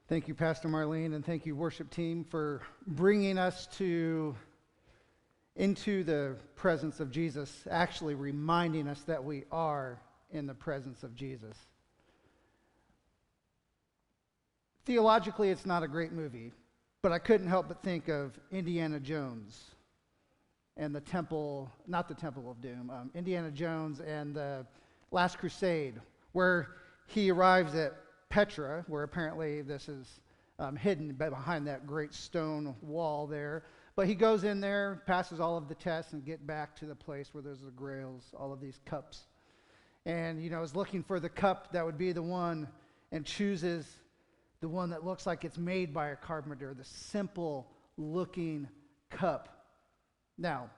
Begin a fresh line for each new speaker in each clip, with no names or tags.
Thank you, Pastor Marlene, and thank you, worship team, for bringing us into the presence of Jesus, actually reminding us that we are in the presence of Jesus. Theologically, it's not a great movie, but I couldn't help but think of Indiana Jones and the Temple, not the Temple of Doom, Indiana Jones and the Last Crusade, where he arrives at Petra, where apparently this is hidden behind that great stone wall there. But he goes in there, passes all of the tests, and get back to the place where there's the grails, all of these cups. And, is looking for the cup that would be the one, and chooses the one that looks like it's made by a carpenter, the simple-looking cup. Now,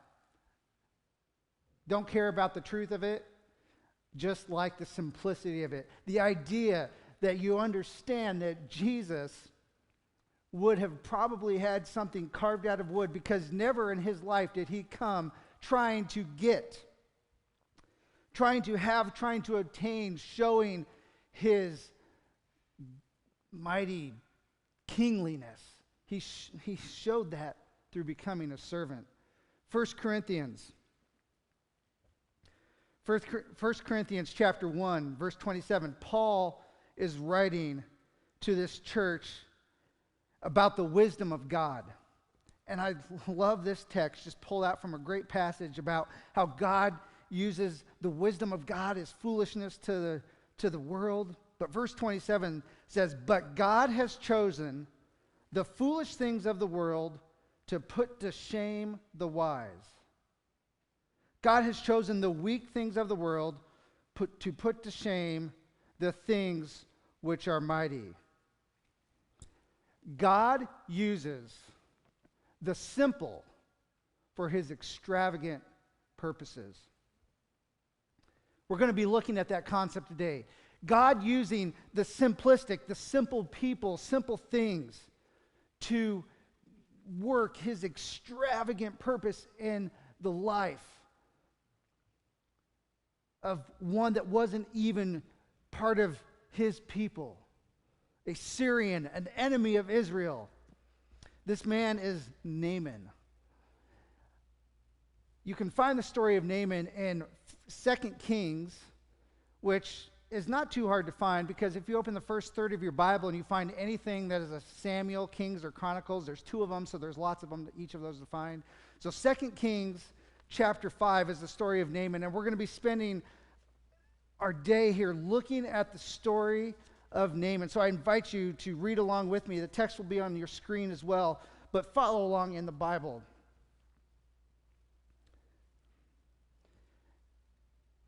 don't care about the truth of it, just like the simplicity of it. The idea that you understand that Jesus would have probably had something carved out of wood, because never in his life did he come trying to obtain, showing his mighty kingliness. He showed that through becoming a servant. 1 Corinthians chapter 1, verse 27, Paul is writing to this church about the wisdom of God. And I love this text, just pulled out from a great passage about how God uses the wisdom of God as foolishness to the world. But verse 27 says, "But God has chosen the foolish things of the world to put to shame the wise. God has chosen the weak things of the world to put to shame the things which are mighty." God uses the simple for his extravagant purposes. We're going to be looking at that concept today. God using the simplistic, the simple people, simple things to work his extravagant purpose in the life of one that wasn't even part of his people. A Syrian, an enemy of Israel. This man is Naaman. You can find the story of Naaman in 2 Kings, which is not too hard to find, because if you open the first third of your Bible and you find anything that is a Samuel, Kings, or Chronicles, there's 2 of them, so there's lots of them, each of those to find. So 2 Kings chapter 5 is the story of Naaman, and we're going to be spending our day here looking at the story of Naaman. So I invite you to read along with me. The text will be on your screen as well, but follow along in the Bible.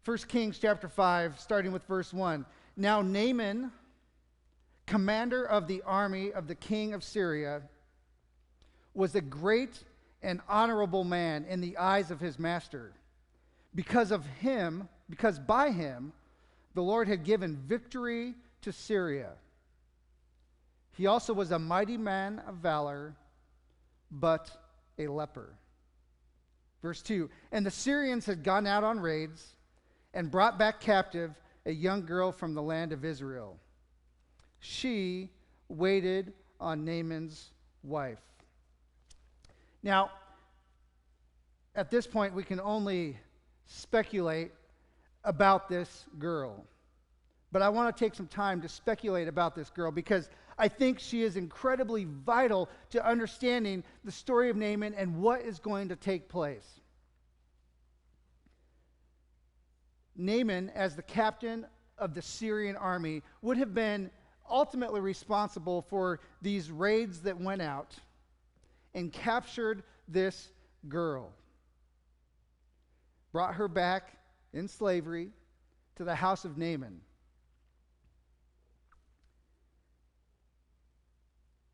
1 Kings chapter 5, starting with verse 1. "Now Naaman, commander of the army of the king of Syria, was a great and honorable man in the eyes of his master. Because by him the Lord had given victory to Syria. He also was a mighty man of valor, but a leper." Verse 2, "And the Syrians had gone out on raids and brought back captive a young girl from the land of Israel. She waited on Naaman's wife." Now, at this point, we can only speculate about this girl. But I want to take some time to speculate about this girl, because I think she is incredibly vital to understanding the story of Naaman and what is going to take place. Naaman, as the captain of the Syrian army, would have been ultimately responsible for these raids that went out and captured this girl, brought her back in slavery to the house of Naaman.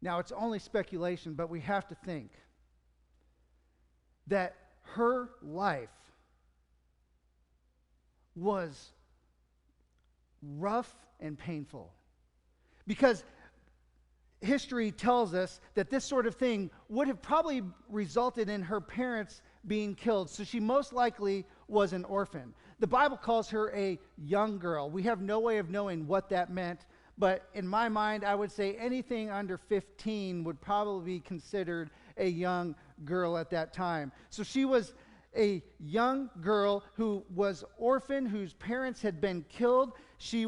Now, it's only speculation, but we have to think that her life was rough and painful, because history tells us that this sort of thing would have probably resulted in her parents being killed. So she most likely was an orphan. The Bible calls her a young girl. We have no way of knowing what that meant, But in my mind, I would say anything under 15 would probably be considered a young girl at that time. So she was a young girl who was orphaned, whose parents had been killed. She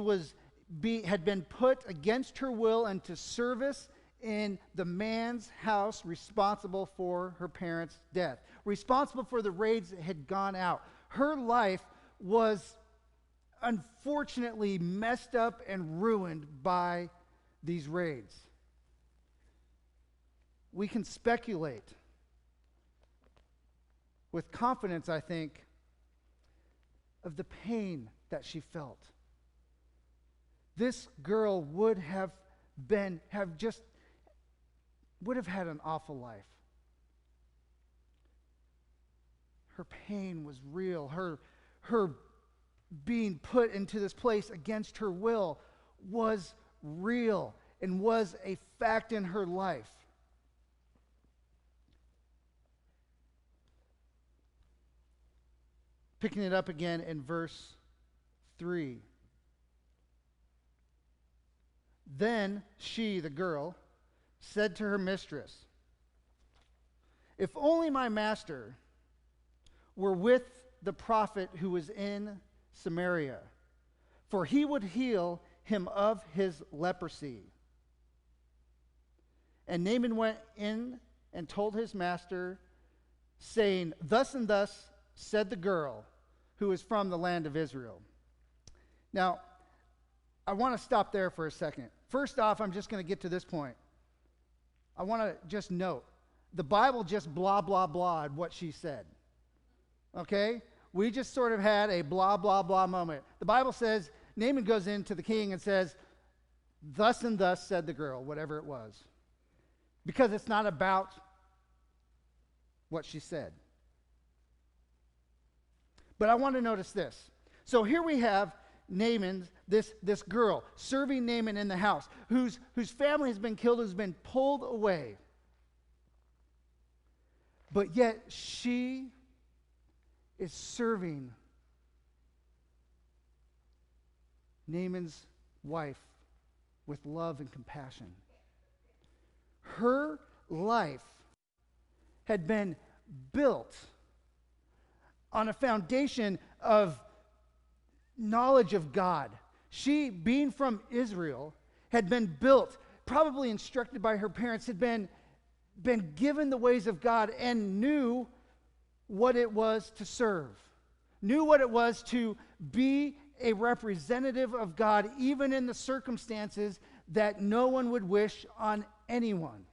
had been put against her will into service in the man's house responsible for her parents' death, responsible for the raids that had gone out. Her life was unfortunately messed up and ruined by these raids. We can speculate with confidence, I think, of the pain that she felt. This girl would have had an awful life. Her pain was real. Her being put into this place against her will was real and was a fact in her life. Picking it up again in verse 3. Then she, the girl, said to her mistress, "If only my master were with the prophet who was in Samaria, for he would heal him of his leprosy." And Naaman went in and told his master, saying, "Thus and thus said the girl who is from the land of Israel." Now, I want to stop there for a second. First off, I'm just going to get to this point. I want to just note, the Bible just blah, blah, blah'd what she said. Okay? We just sort of had a blah, blah, blah moment. The Bible says, Naaman goes into the king and says, "Thus and thus said the girl," whatever it was. Because it's not about what she said. But I want to notice this. So here we have Naaman, this girl, serving Naaman in the house, whose family has been killed, who's been pulled away. But yet she is serving Naaman's wife with love and compassion. Her life had been built on a foundation of knowledge of God. She, being from Israel, had been built, probably instructed by her parents, had been given the ways of God and knew what it was to serve, knew what it was to be a representative of God, even in the circumstances that no one would wish on anyone.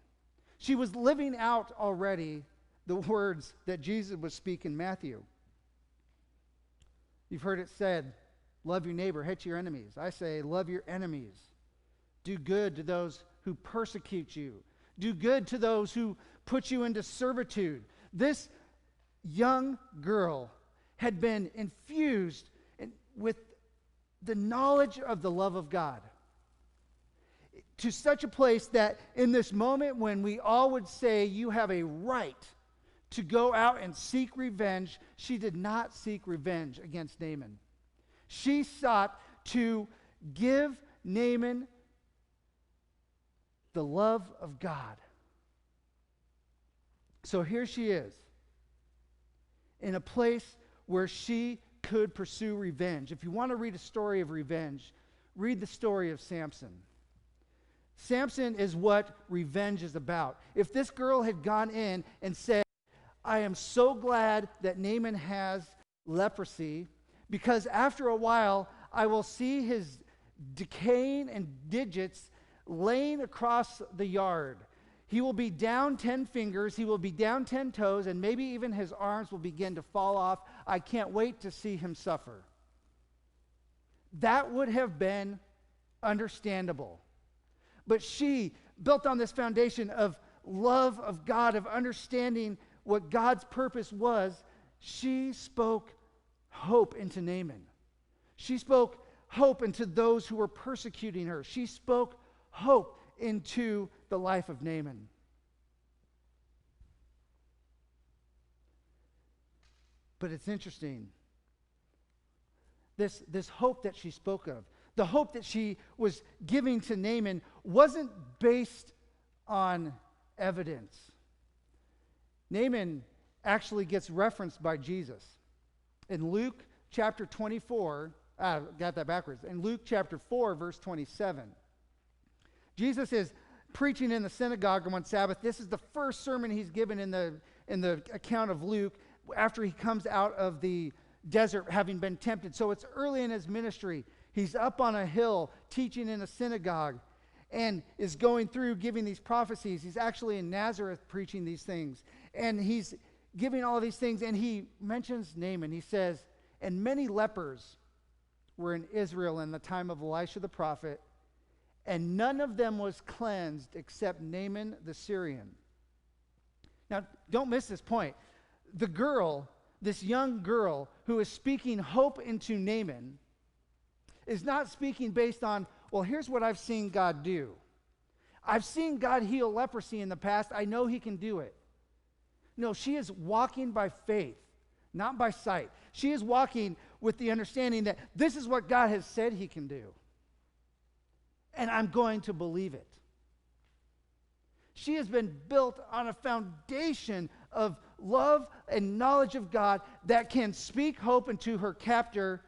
She was living out already the words that Jesus would speak in Matthew. You've heard it said, "Love your neighbor, hate your enemies." I say, love your enemies. Do good to those who persecute you. Do good to those who put you into servitude. This young girl had been infused with the knowledge of the love of God to such a place that in this moment when we all would say you have a right to go out and seek revenge, she did not seek revenge against Naaman. She sought to give Naaman the love of God. So here she is, in a place where she could pursue revenge. If you want to read a story of revenge, read the story of Samson. Samson is what revenge is about. If this girl had gone in and said, "I am so glad that Naaman has leprosy, because after a while I will see his decaying and digits laying across the yard. He will be down 10 fingers, he will be down 10 toes, and maybe even his arms will begin to fall off. I can't wait to see him suffer." That would have been understandable. But she, built on this foundation of love of God, of understanding what God's purpose was, she spoke hope into Naaman. She spoke hope into those who were persecuting her. She spoke hope into the life of Naaman. But it's interesting. This hope that she spoke of, The hope that she was giving to Naaman wasn't based on evidence. Naaman actually gets referenced by Jesus. In Luke chapter 24, got that backwards. In Luke chapter 4, verse 27, Jesus is preaching in the synagogue on one Sabbath. This is the first sermon he's given in the account of Luke after he comes out of the desert having been tempted. So it's early in his ministry. He's up on a hill teaching in a synagogue and is going through giving these prophecies. He's actually in Nazareth preaching these things. And he's giving all these things, and he mentions Naaman. He says, and many lepers were in Israel in the time of Elisha the prophet, and none of them was cleansed except Naaman the Syrian. Now, don't miss this point. The girl, this young girl who is speaking hope into Naaman, is not speaking based on, well, here's what I've seen God do. I've seen God heal leprosy in the past. I know he can do it. No, she is walking by faith, not by sight. She is walking with the understanding that this is what God has said he can do. And I'm going to believe it. She has been built on a foundation of love and knowledge of God that can speak hope into her captor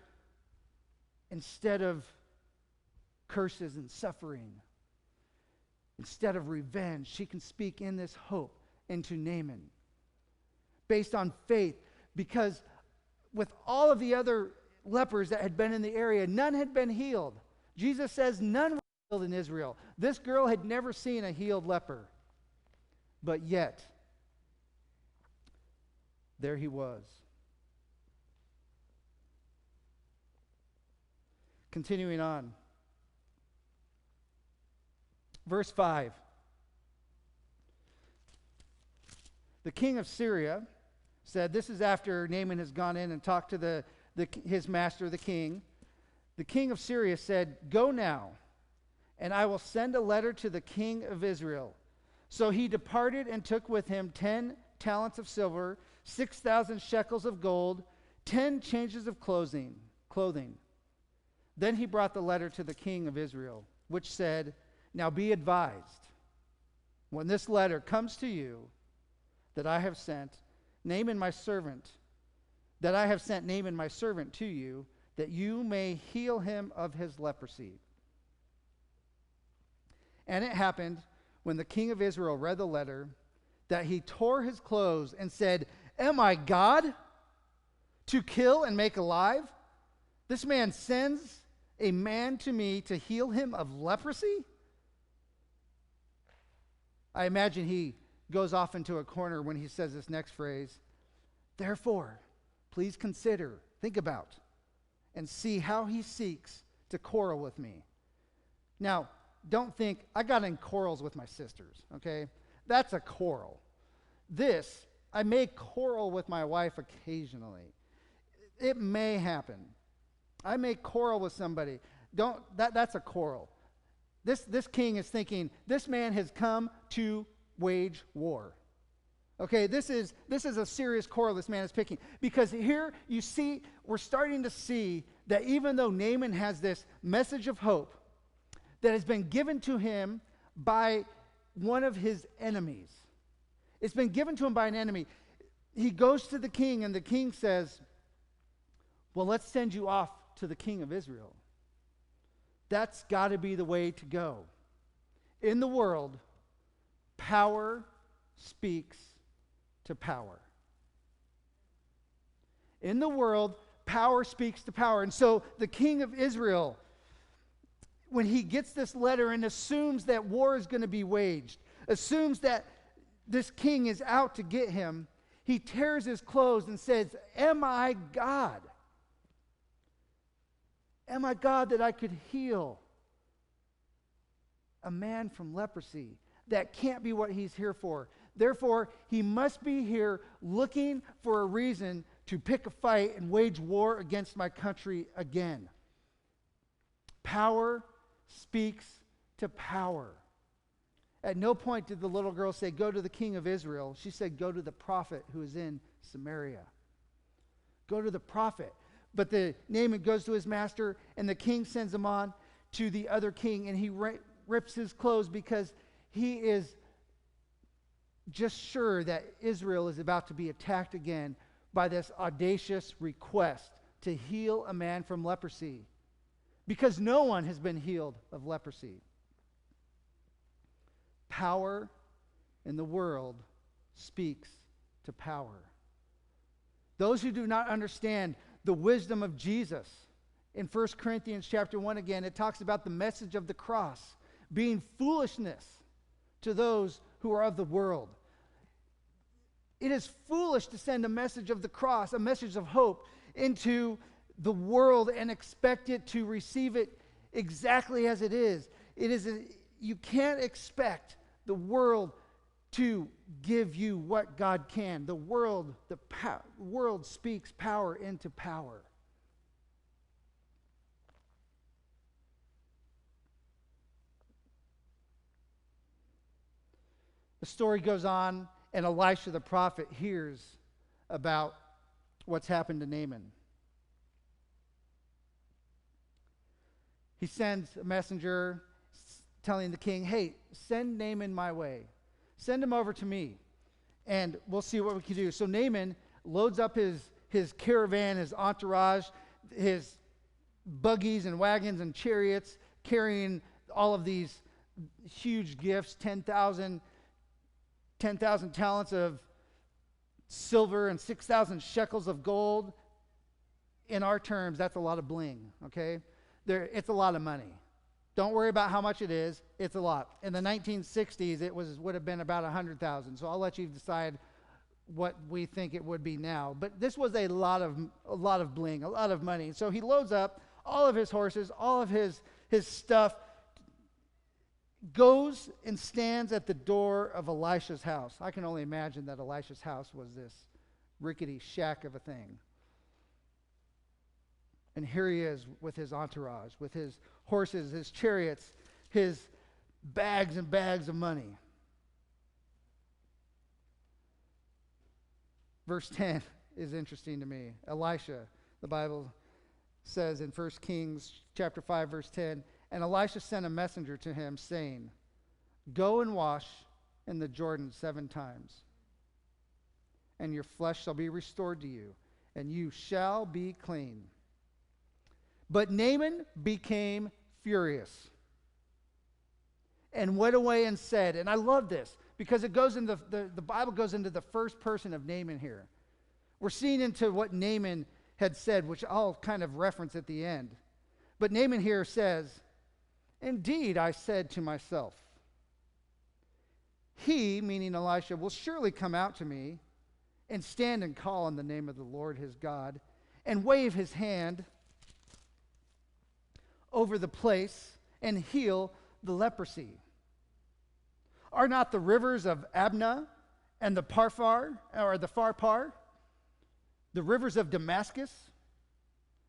instead of curses and suffering. Instead of revenge, she can speak in this hope into Naaman based on faith, because with all of the other lepers that had been in the area, none had been healed. Jesus says none were healed in Israel. This girl had never seen a healed leper, but yet there he was. Continuing on. Verse 5. The king of Syria said, this is after Naaman has gone in and talked to his master, the king. The king of Syria said, go now, and I will send a letter to the king of Israel. So he departed and took with him 10 talents of silver, 6,000 shekels of gold, 10 changes of clothing. Then he brought the letter to the king of Israel, which said, now be advised, when this letter comes to you, that I have sent Naaman my servant, to you, that you may heal him of his leprosy. And it happened, when the king of Israel read the letter, that he tore his clothes and said, am I God to kill and make alive? This man sends a man to me to heal him of leprosy? I imagine he goes off into a corner when he says this next phrase. Therefore, please consider, think about, and see how he seeks to quarrel with me. Now, don't think, I got in quarrels with my sisters, okay? That's a quarrel. This, I may quarrel with my wife occasionally. It may happen. I may quarrel with somebody. That's a quarrel. This king is thinking, this man has come to wage war. Okay, this is a serious quarrel this man is picking. Because here you see, we're starting to see that even though Naaman has this message of hope that has been given to him by one of his enemies. It's been given to him by an enemy. He goes to the king, and the king says, well, let's send you off to the king of Israel. That's got to be the way to go. In the world, power speaks to power. In the world, power speaks to power. And so the king of Israel, when he gets this letter and assumes that war is going to be waged, assumes that this king is out to get him, he tears his clothes and says, am I God? Am I God that I could heal a man from leprosy? That can't be what he's here for. Therefore, he must be here looking for a reason to pick a fight and wage war against my country again. Power speaks to power. At no point did the little girl say, go to the king of Israel. She said, go to the prophet who is in Samaria. Go to the prophet. But the Naaman goes to his master, and the king sends him on to the other king, and he rips his clothes because he is just sure that Israel is about to be attacked again by this audacious request to heal a man from leprosy, because no one has been healed of leprosy. Power in the world speaks to power. Those who do not understand the wisdom of Jesus, in 1 Corinthians chapter 1 again, it talks about the message of the cross being foolishness to those who are of the world. It is foolish to send a message of the cross, a message of hope, into the world and expect it to receive it exactly as it is. You can't expect the world to give you what God can. The world speaks power into power. The story goes on, and Elisha the prophet hears about what's happened to Naaman. He sends a messenger telling the king, hey, send Naaman my way. Send him over to me, and we'll see what we can do. So Naaman loads up his caravan, his entourage, his buggies and wagons and chariots, carrying all of these huge gifts, 10,000 talents of silver and 6,000 shekels of gold. In our terms, that's a lot of bling, okay? It's a lot of money. Don't worry about how much it is. It's a lot. In the 1960s, it would have been about 100,000. So I'll let you decide what we think it would be now. But this was a lot of bling, a lot of money. So he loads up all of his horses, all of his stuff, goes and stands at the door of Elisha's house. I can only imagine that Elisha's house was this rickety shack of a thing. And here he is with his entourage, with his horses, his chariots, his bags and bags of money. Verse 10 is interesting to me. Elisha, the Bible says in 1 Kings chapter 5, verse 10, and Elisha sent a messenger to him, saying, go and wash in the Jordan 7 times, and your flesh shall be restored to you, and you shall be clean. But Naaman became furious and went away and said, and I love this because it goes into the Bible goes into the first person of Naaman here. We're seeing into what Naaman had said, which I'll kind of reference at the end. But Naaman here says, indeed, I said to myself, he, meaning Elisha, will surely come out to me and stand and call on the name of the Lord his God and wave his hand over the place and heal the leprosy. Are not the rivers of Abna and the Pharpar, the rivers of Damascus,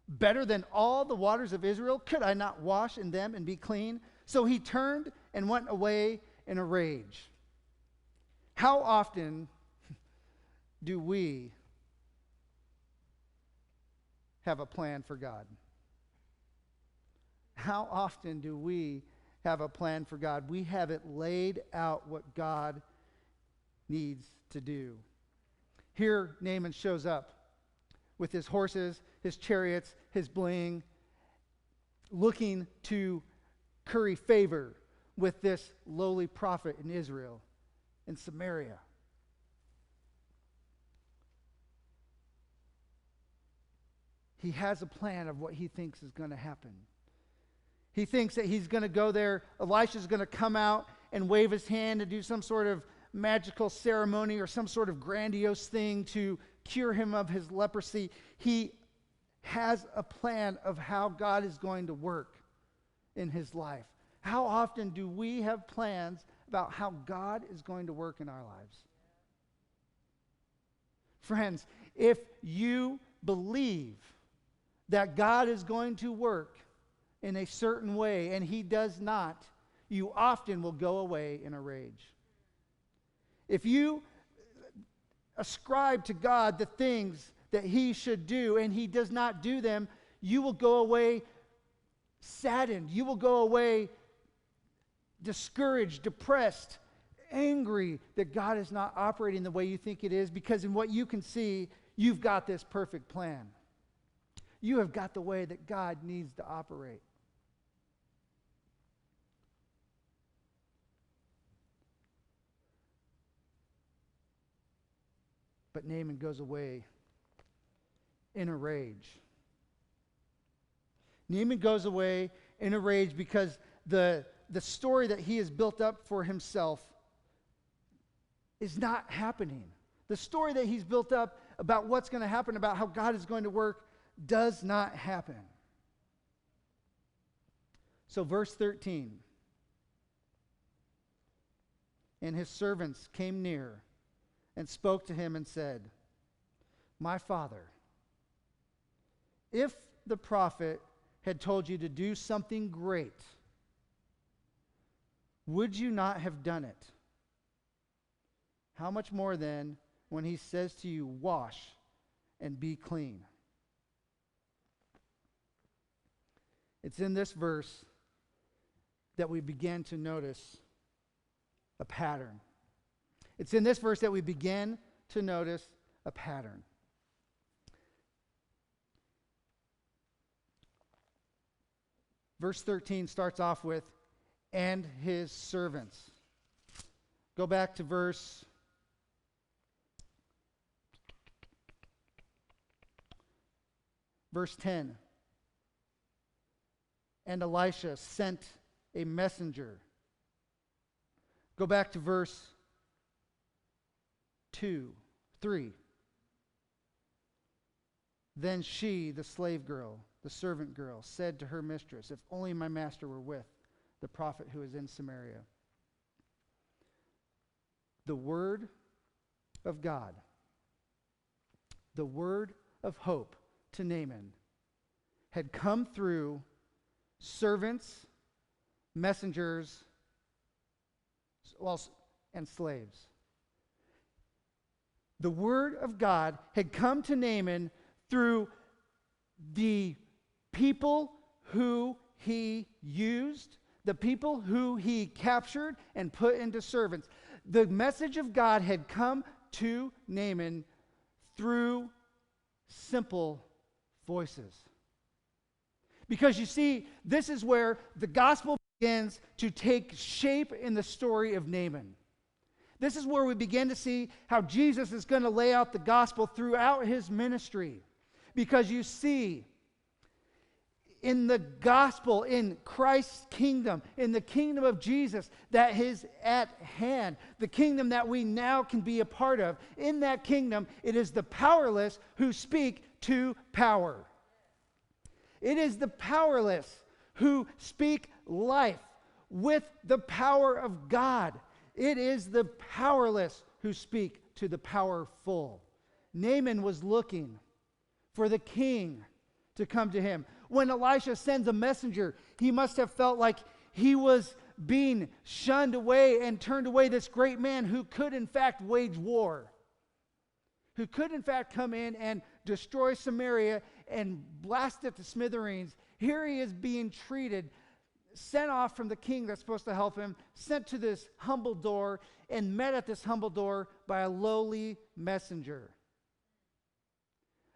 better than all the waters of Israel? Could I not wash in them and be clean? So he turned and went away in a rage. How often do we have a plan for God? How often do we have a plan for God? We have it laid out what God needs to do. Here, Naaman shows up with his horses, his chariots, his bling, looking to curry favor with this lowly prophet in Israel, in Samaria. He has a plan of what he thinks is going to happen. He thinks that he's going to go there. Elisha's going to come out and wave his hand and do some sort of magical ceremony or some sort of grandiose thing to cure him of his leprosy. He has a plan of how God is going to work in his life. How often do we have plans about how God is going to work in our lives? Friends, if you believe that God is going to work in a certain way, and he does not, you often will go away in a rage. If you ascribe to God the things that he should do, and he does not do them, you will go away saddened. You will go away discouraged, depressed, angry that God is not operating the way you think it is, because in what you can see, you've got this perfect plan. You have got the way that God needs to operate. But Naaman goes away in a rage. Naaman goes away in a rage because the story that he has built up for himself is not happening. The story that he's built up about what's going to happen, about how God is going to work, does not happen. So verse 13. And his servants came near and spoke to him and said, "My father, if the prophet had told you to do something great, would you not have done it? How much more then when he says to you, 'Wash and be clean'?" It's in this verse that we begin to notice a pattern. It's in this verse that we begin to notice a pattern. Verse 13 starts off with, "and his servants." Go back to verse 10. "And Elisha sent a messenger." Go back to verse 3. "Then she, the slave girl, the servant girl, said to her mistress, 'If only my master were with the prophet who is in Samaria.'" The word of God, the word of hope to Naaman, had come through servants, messengers, and slaves. The word of God had come to Naaman through the people who he used, the people who he captured and put into servants. The message of God had come to Naaman through simple voices. Because you see, this is where the gospel begins to take shape in the story of Naaman. This is where we begin to see how Jesus is going to lay out the gospel throughout his ministry. Because you see, in the gospel, in Christ's kingdom, in the kingdom of Jesus that is at hand, the kingdom that we now can be a part of, in that kingdom, it is the powerless who speak to power. It is the powerless who speak life with the power of God. It is the powerless who speak to the powerful. Naaman was looking for the king to come to him. When Elisha sends a messenger, he must have felt like he was being shunned away and turned away, this great man who could in fact wage war, who could in fact come in and destroy Samaria and blast it to smithereens. Here he is being treated, sent off from the king that's supposed to help him, sent to this humble door, and met at this humble door by a lowly messenger.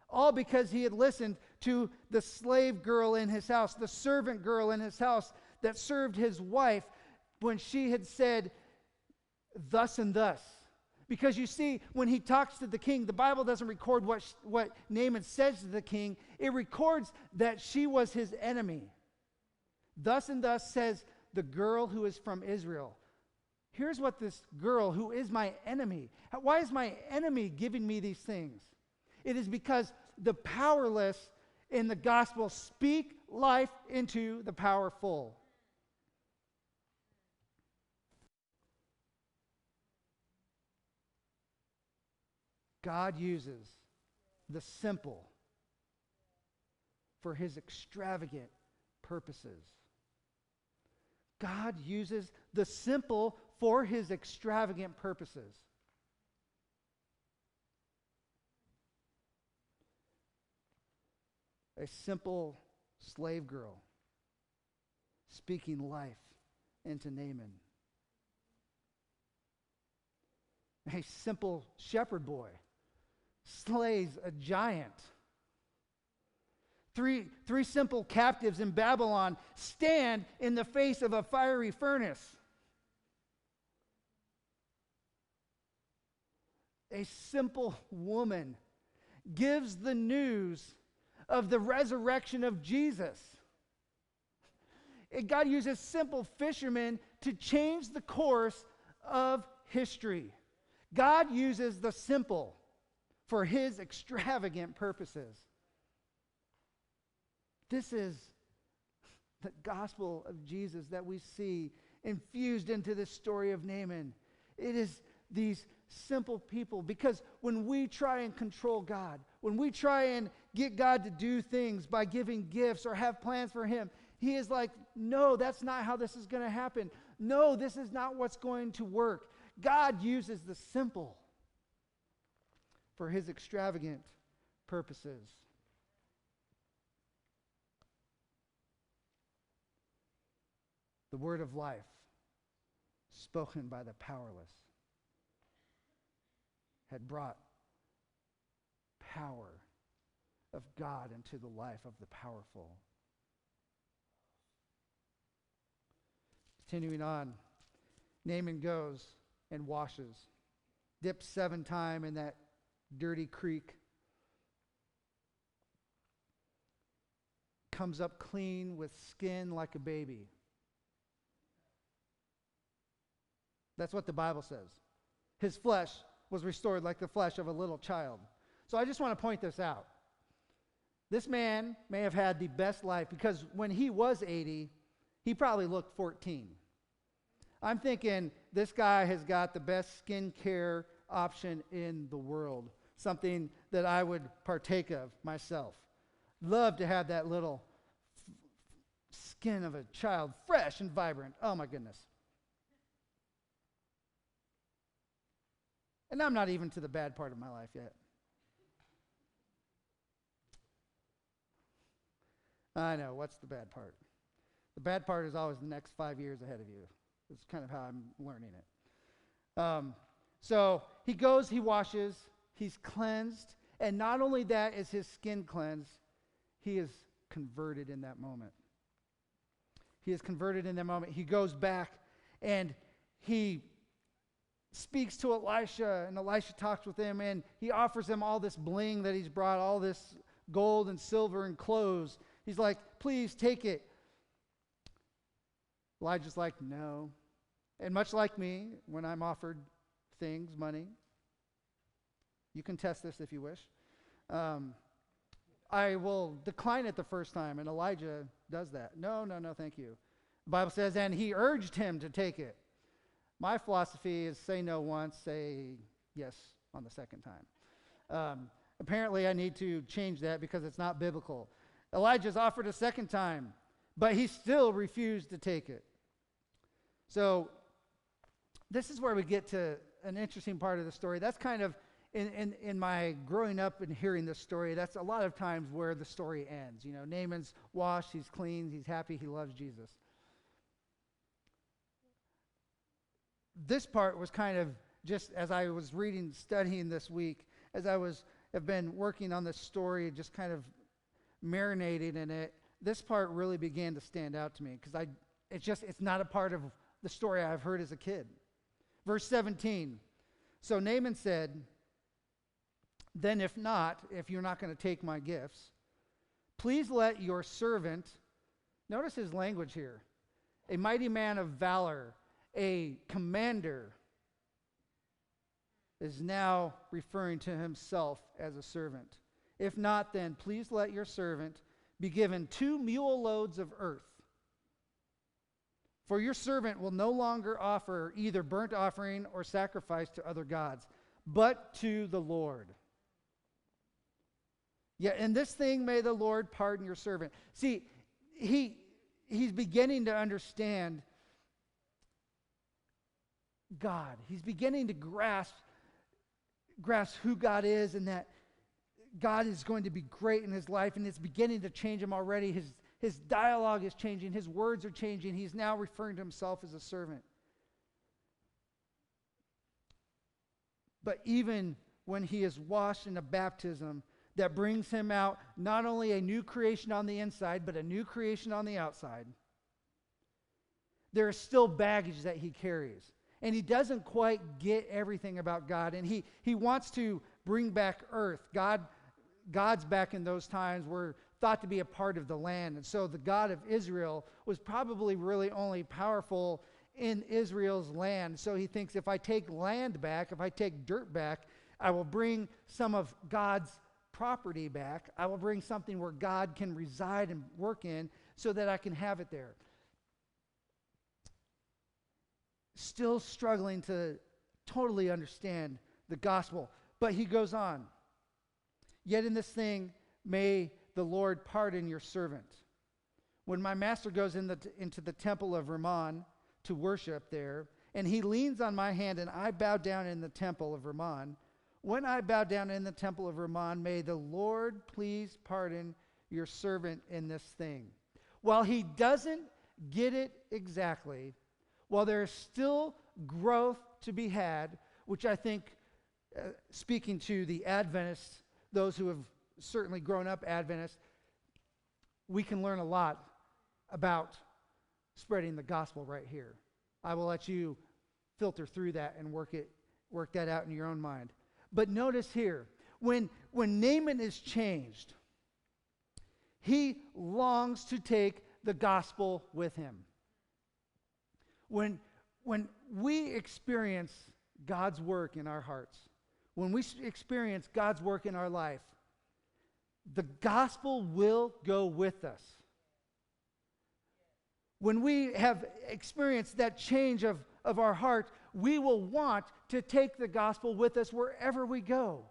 All because he had listened to the slave girl in his house, the servant girl in his house that served his wife when she had said, "Thus and thus." Because you see, when he talks to the king, the Bible doesn't record what Naaman says to the king. It records that she was his enemy. "Thus and thus says the girl who is from Israel." Here's what this girl who is my enemy, why is my enemy giving me these things? It is because the powerless in the gospel speak life into the powerful. God uses the simple for his extravagant purposes. God uses the simple for his extravagant purposes. a simple slave girl speaking life into Naaman. A simple shepherd boy slays a giant. Three simple captives in Babylon stand in the face of a fiery furnace. A simple woman gives the news of the resurrection of Jesus. God uses simple fishermen to change the course of history. God uses the simple for his extravagant purposes. This is the gospel of Jesus that we see infused into this story of Naaman. It is these simple people, because when we try and control God, when we try and get God to do things by giving gifts or have plans for him, he is like, no, that's not how this is going to happen. No, this is not what's going to work. God uses the simple for his extravagant purposes. The word of life, spoken by the powerless, had brought power of God into the life of the powerful. Continuing on, Naaman goes and washes, dips 7 times in that dirty creek, comes up clean with skin like a baby. That's what the Bible says. His flesh was restored like the flesh of a little child. So I just want to point this out. This man may have had the best life, because when he was 80, he probably looked 14. I'm thinking this guy has got the best skincare option in the world, something that I would partake of myself. Love to have that little skin of a child, fresh and vibrant. Oh my goodness. And I'm not even to the bad part of my life yet. I know, what's the bad part? The bad part is always the next 5 years ahead of you. It's kind of how I'm learning it. So he goes, he washes, he's cleansed, and not only that is his skin cleansed, he is converted in that moment. He is converted in that moment. He goes back and he speaks to Elisha, and Elisha talks with him, and he offers him all this bling that he's brought, all this gold and silver and clothes. He's like, please take it. Elijah's like, no. And much like me, when I'm offered things, money, you can test this if you wish, I will decline it the first time, and Elijah does that. No, thank you. The Bible says, and he urged him to take it. My philosophy is say no once, say yes on the second time. Apparently, I need to change that because it's not biblical. Elijah's offered a second time, but he still refused to take it. So this is where we get to an interesting part of the story. That's kind of, in my growing up and hearing this story, that's a lot of times where the story ends. You know, Naaman's washed, he's clean, he's happy, he loves Jesus. This part was kind of just as I was reading, studying this week, as I have been working on this story, just kind of marinating in it, this part really began to stand out to me because it's not a part of the story I've heard as a kid. Verse 17, so Naaman said, then if you're not going to take my gifts, please let your servant, notice his language here, a mighty man of valor, a commander, is now referring to himself as a servant. If not, then please let your servant be given 2 mule loads of earth. For your servant will no longer offer either burnt offering or sacrifice to other gods, but to the Lord. Yeah, in this thing may the Lord pardon your servant. See, he's beginning to understand God. He's beginning to grasp who God is, and that God is going to be great in his life, and it's beginning to change him already. His dialogue is changing. His words are changing. He's now referring to himself as a servant. But even when he is washed in a baptism that brings him out not only a new creation on the inside, but a new creation on the outside, there is still baggage that he carries. And he doesn't quite get everything about God. And he wants to bring back earth. Gods back in those times were thought to be a part of the land. And so the God of Israel was probably really only powerful in Israel's land. So he thinks, if I take land back, if I take dirt back, I will bring some of God's property back. I will bring something where God can reside and work in so that I can have it there. Still struggling to totally understand the gospel. But he goes on. Yet in this thing may the Lord pardon your servant. When my master goes into the temple of Rimmon to worship there, and he leans on my hand, and I bow down in the temple of Rimmon. When I bow down in the temple of Rimmon, may the Lord please pardon your servant in this thing. While he doesn't get it exactly, while there is still growth to be had, which I think, speaking to the Adventists, those who have certainly grown up Adventist, we can learn a lot about spreading the gospel right here. I will let you filter through that and work that out in your own mind. But notice here, when Naaman is changed, he longs to take the gospel with him. When we experience God's work in our hearts, when we experience God's work in our life, the gospel will go with us. When we have experienced that change of our heart, we will want to take the gospel with us wherever we go.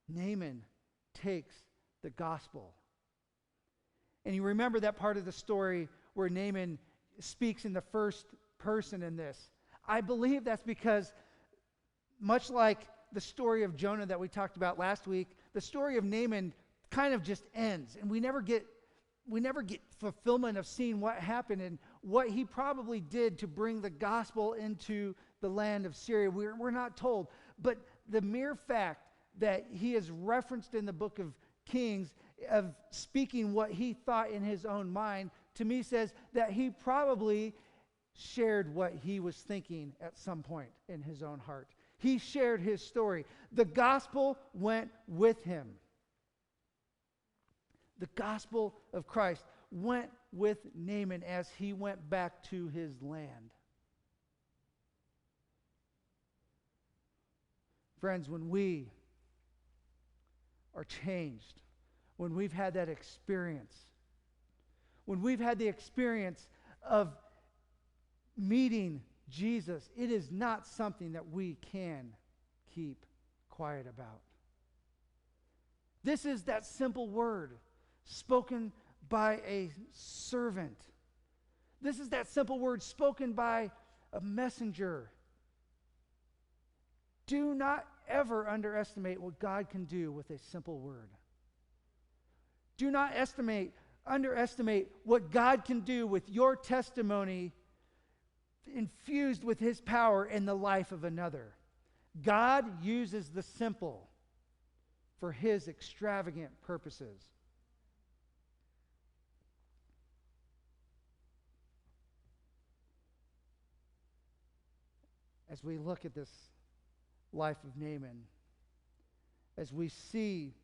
Naaman takes the gospel. And you remember that part of the story where Naaman speaks in the first person in this. I believe that's because, much like the story of Jonah that we talked about last week, the story of Naaman kind of just ends, and we never get fulfillment of seeing what happened and what he probably did to bring the gospel into the land of Syria. We're not told, but the mere fact that he is referenced in the book of Kings of speaking what he thought in his own mind, to me says that he probably shared what he was thinking at some point in his own heart. He shared his story. The gospel went with him. The gospel of Christ went with Naaman as he went back to his land. Friends, when we are changed, when we've had that experience, when we've had the experience of meeting Jesus, it is not something that we can keep quiet about. This is that simple word spoken by a servant. This is that simple word spoken by a messenger. Do not ever underestimate what God can do with a simple word. Do not underestimate what God can do with your testimony infused with his power in the life of another. God uses the simple for his extravagant purposes. As we look at this life of Naaman, as we see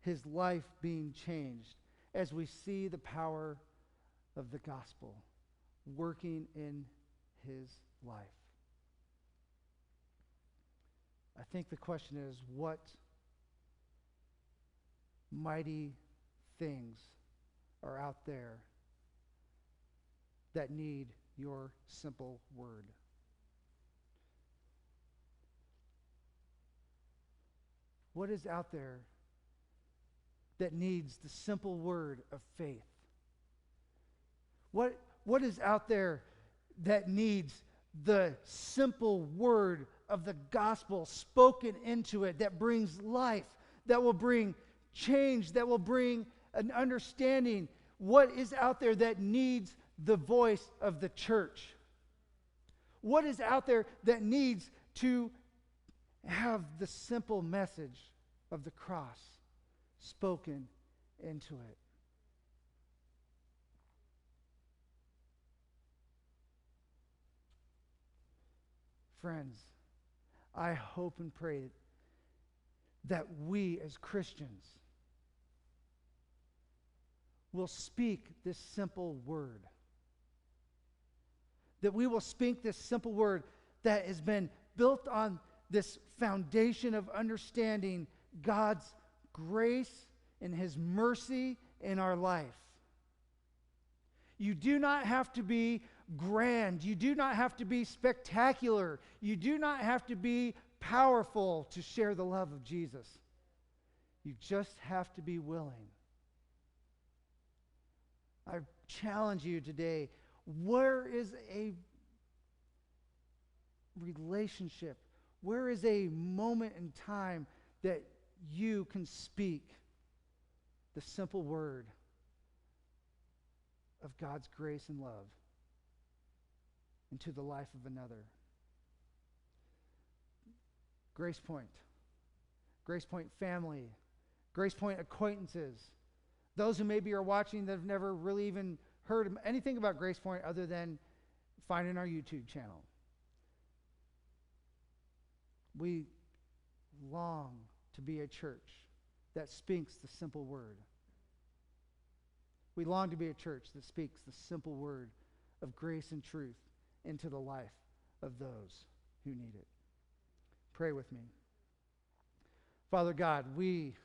his life being changed, as we see the power of the gospel working in his life, I think the question is, what mighty things are out there that need your simple word? What is out there that needs the simple word of faith? What is out there that needs the simple word of the gospel spoken into it that brings life, that will bring change, that will bring an understanding. What is out there that needs the voice of the church? What is out there that needs to have the simple message of the cross spoken into it? Friends, I hope and pray that we as Christians will speak this simple word. That we will speak this simple word that has been built on this foundation of understanding God's grace and His mercy in our life. You do not have to be grand. You do not have to be spectacular. You do not have to be powerful to share the love of Jesus. You just have to be willing. I challenge you today, where is a relationship? Where is a moment in time that you can speak the simple word of God's grace and love into the life of another? Gracepoint, Gracepoint family, Gracepoint acquaintances, those who maybe are watching that have never really even heard anything about Gracepoint other than finding our YouTube channel. We long to be a church that speaks the simple word. We long to be a church that speaks the simple word of grace and truth into the life of those who need it. Pray with me. Father God, we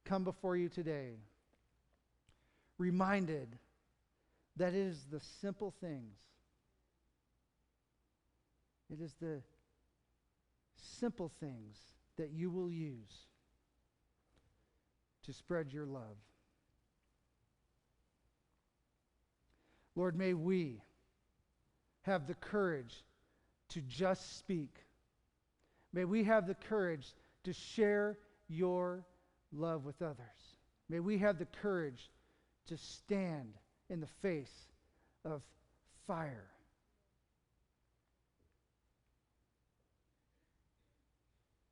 come before you today reminded that it is the simple things. It is the simple things that you will use to spread your love. Lord, may we have the courage to just speak. May we have the courage to share your love with others. May we have the courage to stand in the face of fire.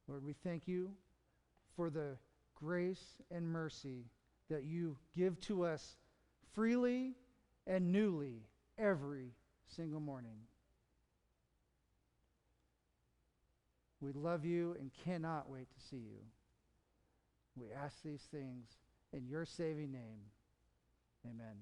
Lord, we thank you for the grace and mercy that you give to us freely and newly every single morning. We love you and cannot wait to see you. We ask these things in your saving name. Amen.